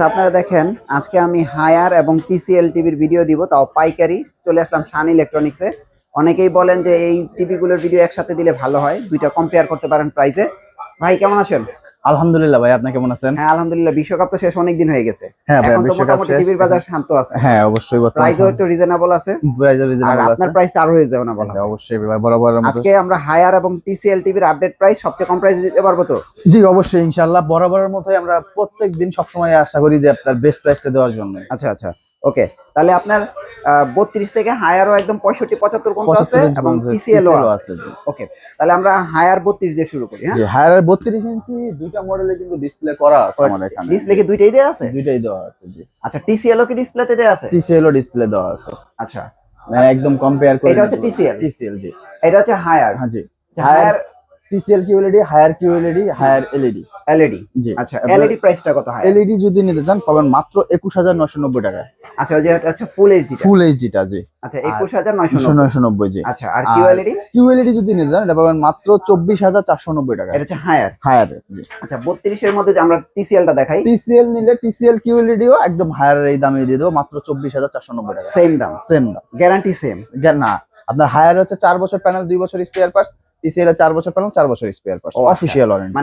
আপনারা দেখেন আজকে আমি হায়ার এবং টিসিএল টিভির ভিডিও দিব, তাও পাইকারি। চলে আসলাম শান ইলেকট্রনিক্সে। অনেকেই বলেন যে এই টিভি গুলোর ভিডিও একসাথে দিলে ভালো হয়, দুইটা কম্পেয়ার করতে পারেন প্রাইসে। ভাই কেমন আছেন? আলহামদুলিল্লাহ ভাই, আপনি কেমন আছেন? হ্যাঁ আলহামদুলিল্লাহ, বিশ্বকাপ তো শেষ অনেক দিন হয়ে গেছে। হ্যাঁ ভাই, এখন তো বিশ্বকাপ মোটামুটি শেষ। টিভির বাজার শান্ত আছে। হ্যাঁ অবশ্যই, প্রাইসও একটু রিজনেবল আছে। প্রাইসও আর রিজনেবল আছে। আপনার প্রাইসটা আরো রিজনেবল হবে। অবশ্যই ভাই, বরাবর আজকে আমরা হায়ার এবং টিসিএল টিভির আপডেট প্রাইস সবচেয়ে কম প্রাইসে দিতে পারবো তো? জি অবশ্যই, ইনশাআল্লাহ বরাবরের মতোই আমরা প্রত্যেকদিন সবসময় আশা করি যে আপনার বেস্ট প্রাইসটা দেওয়ার জন্য। আচ্ছা আচ্ছা, ওকে। তাহলে আপনার 32 থেকে হায়ারও একদম 65-75 পর্যন্ত আছে এবং টিসিএলও আছে। ওকে, তাহলে আমরা হায়ার 32 দিয়ে শুরু করি। হ্যাঁ, জি হায়ার 32 ইঞ্চি দুইটা মডেলে কিন্তু ডিসপ্লে করা আছে আমাদের এখানে। ডিসপ্লে কি দুইটাই দেয়া আছে? দুইটাই দেওয়া আছে। জি আচ্ছা, টিসিএলও কি ডিসপ্লেতে দেয়া আছে? টিসিএলও ডিসপ্লে দেওয়া আছে। আচ্ছা, মানে একদম কম্পেয়ার করে। এটা হচ্ছে টিসিএল। টিসিএল জি, এটা হচ্ছে হায়ার। হ্যাঁ জি। Haier TCL QLED, Haier QLED, Haier LED. LED জি। আচ্ছা, এলইডি প্রাইসটা কত হয়? এলইডি যদি নিতে চান পাবেন মাত্র 21990 টাকা। আচ্ছা, ওই যে এটা হচ্ছে ফুল এইচডি। ফুল এইচডিটা জি। আচ্ছা, 21990 জি। আচ্ছা, আর কিউএলইডি? কিউএলইডি যদি নিতে চান এটা পাবেন মাত্র 24490 টাকা। এটা হচ্ছে হায়ার। হায়ার জি। আচ্ছা, 32 এর মধ্যে আমরা টিসিএলটা দেখাই। টিসিএল নিলে টিসিএল কিউএলইডিও একদম হায়ার এই দামে দিয়ে দেবো, মাত্র 24490 টাকা। সেম দাম? সেম দাম, গ্যারান্টি সেম না। আপনার হায়ার হচ্ছে 4 বছর প্যানেল, 2 বছর স্পেয়ার পার্টস। টিসিএল এর 4 বছর প্যানেল, 4 বছর স্পেয়ার পার্টস, অফিশিয়াল ওয়ারেন্টি।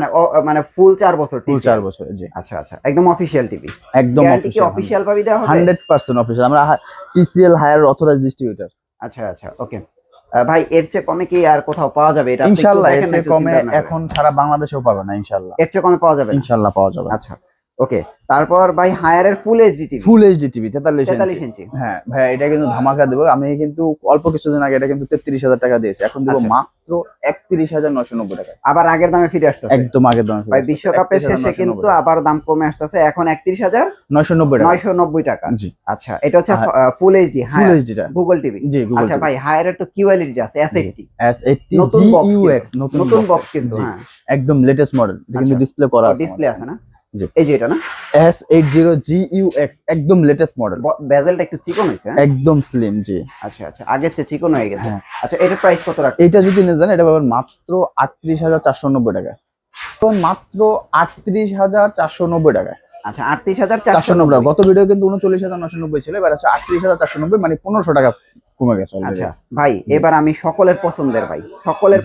মানে ফুল 4 বছর ফুল টিসিএল। 4 বছর জি। আচ্ছা আচ্ছা, একদম অফিশিয়াল টিভি। একদম গ্যারান্টি কি অফিশিয়াল ভাবে দেওয়া হবে? 100% অফিশিয়াল। আমরা টিসিএল হায়ার অথরাইজড ডিস্ট্রিবিউটর। আচ্ছা আচ্ছা, ওকে। ভাই এর চেয়ে কমে কি আর কোথাও পাওয়া যাবে? এটা ইনশাআল্লাহ এর চেয়ে কমে এখন সারা বাংলাদেশেও পাবে না ইনশাআল্লাহ। এর চেয়ে কমে পাওয়া যাবে? ইনশাআল্লাহ পাওয়া যাবে। আচ্ছা, ওকে। তারপর ভাই হায়ারের full HD TV. Full HD TV 43 ইঞ্চি। হ্যাঁ ভাই, এটা কিন্তু ধামাকা দেব। আমি কিন্তু অল্প কিছুদিন আগে এটা কিন্তু 33000 টাকা দিয়েছি, এখন দেব মাত্র 31990 টাকা। আবার আগের দামে ফিরে আসতেছে। একদম আগের দামে। ভাই বিশ্বকাপের শেষে কিন্তু আবার দাম কমে আসতেছে, এখন 31990 টাকা। জি। আচ্ছা, এটা হচ্ছে ফুল এইচডি ফুল এইচডিটা গুগল টিভি। জি। আচ্ছা ভাই, হায়ারের তো কিউএলইডি আছে, S80 নতুন বক্স, নতুন বক্স কিন্তু। হ্যাঁ, একদম লেটেস্ট মডেল। এটা কিন্তু ডিসপ্লে করা আছে, ডিসপ্লে আছে না? জি। এই যে এটা না, S80GUX একদম লেটেস্ট মডেল। বেজেলটা একটু চিকন হইছে। একদম স্লিম জি। আচ্ছা আচ্ছা, আগের চেয়ে চিকন হয়ে গেছে। আচ্ছা, এটার প্রাইস কত রাখছেন? এটা যদি নিতে চান এটা পাবেন মাত্র 38490 টাকা। তো মাত্র 38490 টাকা। আচ্ছা, 38490। গত ভিডিও কিন্তু 39990 ছিল, এবার আছে 38490, মানে 1500 টাকা কমে গেছে। আচ্ছা ভাই, এবার আমি সকলের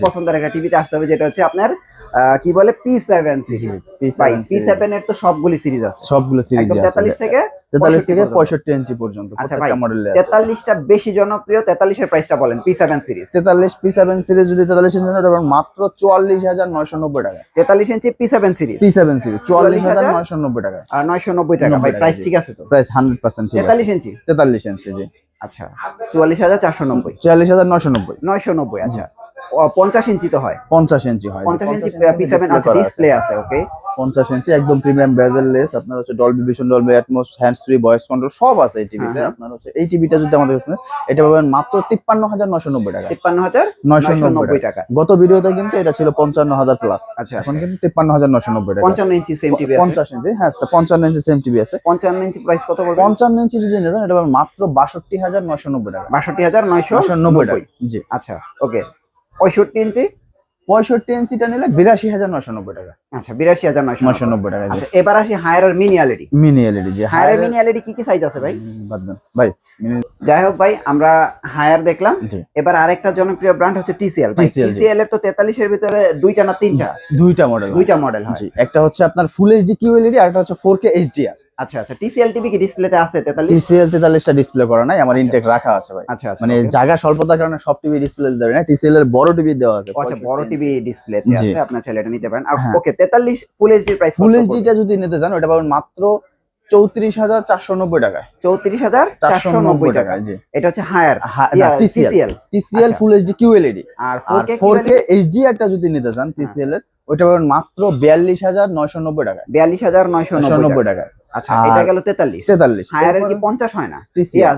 পছন্দের একটা টিভিতে আসতে হবে, যেটা হচ্ছে আপনার কি বলে P7 সিরিজ। ভাই P7 এর তো সবগুলি সিরিজ আছে, সবগুলো সিরিজ আছে, 43 থেকে 65 ইঞ্চি পর্যন্ত প্রত্যেকটা মডেলে আছে। 43টা বেশি জনপ্রিয়। 43 এর প্রাইসটা বলেন। P7 সিরিজ 43 P7 সিরিজ যদি 43 ইঞ্চি নেন এটা মাত্র 44990 টাকা। 43 ইঞ্চি P7 সিরিজ 44990 টাকা। আর 990 টাকা। ভাই প্রাইস ঠিক আছে তো? প্রাইস 100% ঠিক আছে। 43 ইঞ্চি 43 ইঞ্চি জি। আচ্ছা, 44490 44990 990। আচ্ছা, 50 ইঞ্চি তো হয়? 50 ইঞ্চি হয়। 50 ইঞ্চি P7 আছে, ডিসপ্লে আছে। ওকে, 50 ইঞ্চি একদম প্রিমিয়াম বেজেল লেস। আপনার হচ্ছে Dolby vision, Dolby atoms, hands free, voice control সব আছে এই টিভিতে। আপনার হচ্ছে এই টিভিটা যদি আমাদের কাছে এটা পাবেন মাত্র 53990 টাকা। 53990 টাকা। গত ভিডিওতে কিন্তু এটা ছিল 55000 প্লাস। আচ্ছা, এখন কিন্তু 53990 টাকা। 55 ইঞ্চি সেম টিভি আছে। 50 ইঞ্চি, হ্যাঁ 55 ইঞ্চি সেম টিভি আছে। 55 ইঞ্চি প্রাইস কত পড়বে? 55 ইঞ্চি যদি নেন এটা পাবেন মাত্র 62990 টাকা। 62990 টাকা জি। আচ্ছা, ওকে। 65 ইঞ্চি 65 ইঞ্চিটা নিলে 82990 টাকা। আচ্ছা, 82990 টাকা। আচ্ছা, এবার আসি হায়ারের মিনি এলইডি। মিনি এলইডি জি। হায়ারের মিনি এলইডি কি সাইজ আছে ভাই? বাদ দেন ভাই। যাই হোক ভাই, আমরা হায়ার দেখলাম। এবার আরেকটা জনপ্রিয় ব্র্যান্ড হচ্ছে টিসিএল। টিসিএল এর তো 43 এর ভিতরে দুইটা না তিনটা? দুইটা মডেল হয় জি। একটা হচ্ছে আপনার ফুল এইচডি কিউএলইডি আর একটা হচ্ছে 4K HDR। আচ্ছা আচ্ছা, টিসিএল টিভি কি ডিসপ্লেতে আছে 43? টিসিএল 43টা ডিসপ্লে করা নাই, আমার ইনটেক রাখা আছে ভাই। আচ্ছা আচ্ছা, মানে জায়গা স্বল্পতার কারণে সব টিভি ডিসপ্লে দেবে না, টিসিএল এর বড় টিভি দেওয়া আছে। আচ্ছা, বড় টিভি ডিসপ্লেতে আছে, আপনার ছেলে এটা নিতে পারেন। ওকে, 43 ফুল এইচডি প্রাইস কত? ফুল এইচডিটা যদি নিতে চান ওটা পাবেন মাত্র 34490 টাকা। 34490 টাকা জি। এটা হচ্ছে Haier TCL full HD QLED. আর 4K HDR টা যদি নিতে চান টিসিএল এর ওটা পাবেন মাত্র 42990 টাকা। 42990 টাকা। আচ্ছা, এটা গেল 43। হায়ারের কি 50 হয় না?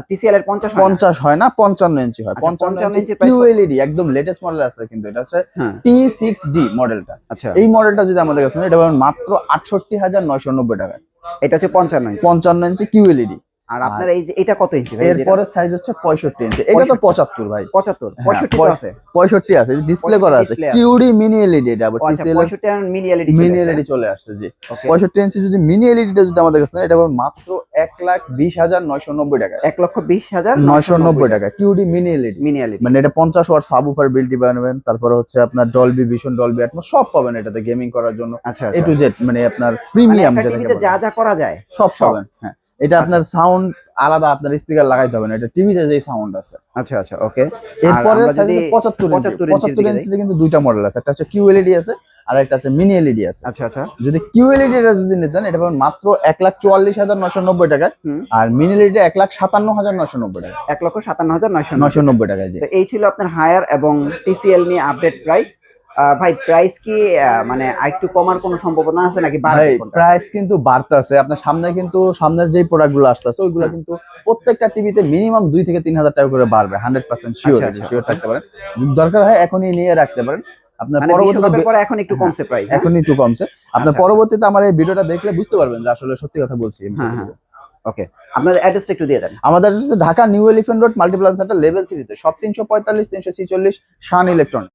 টিসিএল এর 50 হয় না, 55 ইঞ্চি হয়। 55 ইঞ্চি কিউএলইডি একদম লেটেস্ট মডেল আছে কিন্তু এটা হচ্ছে T6D মডেলটা। আচ্ছা, এই মডেলটা যদি আমাদের কাছে এটা পাবেন মাত্র 68990 টাকা। এটা হচ্ছে 55 ইঞ্চি কিউএলইডি। আর আপনার এই যে এটা কত ইঞ্চি ভাই? এরপরে সাইজ হচ্ছে 65 ইঞ্চি, এটা তো 75 ভাই। 75 হ্যাঁ, 65 তো আছে, 65 আছে, ডিসপ্লে করা আছে, display আছে। কিউডি মিনি এলইডি, এটা আবার আচ্ছা TCL 65 আর মিনি এলইডি মিনি এলইডি চলে আসছে জি। ওকে 65 ইঞ্চি যদি মিনি এলইডিটা যদি আমাদের কাছে নেন, এটা পাবেন মাত্র 1,20,990 টাকা, 1,20,990 টাকা QD mini LED. Mini LED. মানে এটা 50 ওয়াট সাবউফার বিল্ট পাবেন, তারপরে হচ্ছে আপনার ডলবি ভিশন, ডলবি অ্যাটমস সব পাবেন এটাতে গেমিং করার জন্য, আচ্ছা এ টু আচ্ছা, জেড, মানে আপনার মানে প্রিমিয়াম একটা যেটাকে টিভিতে বলে যা যা করা যায় সব পাবেন। হ্যাঁ, এটা আপনার সাউন্ড আলাদা, আপনার স্পিকার লাগাইতে হবে না, এটা টিভিতে যেই সাউন্ড আছে। আচ্ছা আচ্ছা ওকে। এরপরে আমরা যদি 75 ইঞ্চিতে কিন্তু দুইটা মডেল আছে, একটা হচ্ছে কিউএলইডি আছে আর একটা আছে মিনি এলইডি আছে। আচ্ছা আচ্ছা যদি কিউএলইডি এটা যদি নিতে চান, এটা পাবেন মাত্র 1,44,990 টাকায়, হুম, আর মিনি এলইডি 1,57,990 টাকা, 1,57,990। 990 টাকায় জি। তো এই ছিল আপনার হায়ার এবং টিসিএল নিয়ে আপডেট প্রাইস। ভাই প্রাইস কি মানে আরেকটু কমার কোনো সম্ভাবনা আছে নাকি বাড়বে ভাই কোনটা? প্রাইস কিন্তু বাড়তেছে, আপনার সামনে কিন্তু সামনের যেই প্রোডাক্ট গুলো আসতেছে ওইগুলো কিন্তু প্রত্যেকটা টিভিতে মিনিমাম 2 থেকে 3,000 টাকা করে বাড়বে, 100% শিওর, আচ্ছা, আচ্ছা, শিওর থাকতে পারেন। দরকার হয় এখনই নিয়ে রাখতে পারেন, আপনার মানে বিশ্বকাপের পরবর্তীতে পরে এখন একটু কমছে প্রাইস। এখন একটু কমছে, আপনার আচ্ছা, পরবর্তীতে আমার এই ভিডিওটা দেখলে বুঝতে পারবেন যে আসলে সত্যি কথা বলছি। হ্যাঁ হ্যাঁ ওকে, আপনাদের অ্যাড্রেসটা একটু দিয়ে দেন। আমাদের হচ্ছে Dhaka new elephant road Multiplan centre level 3 তে, সব 345 346 শান ইলেকট্রনিক।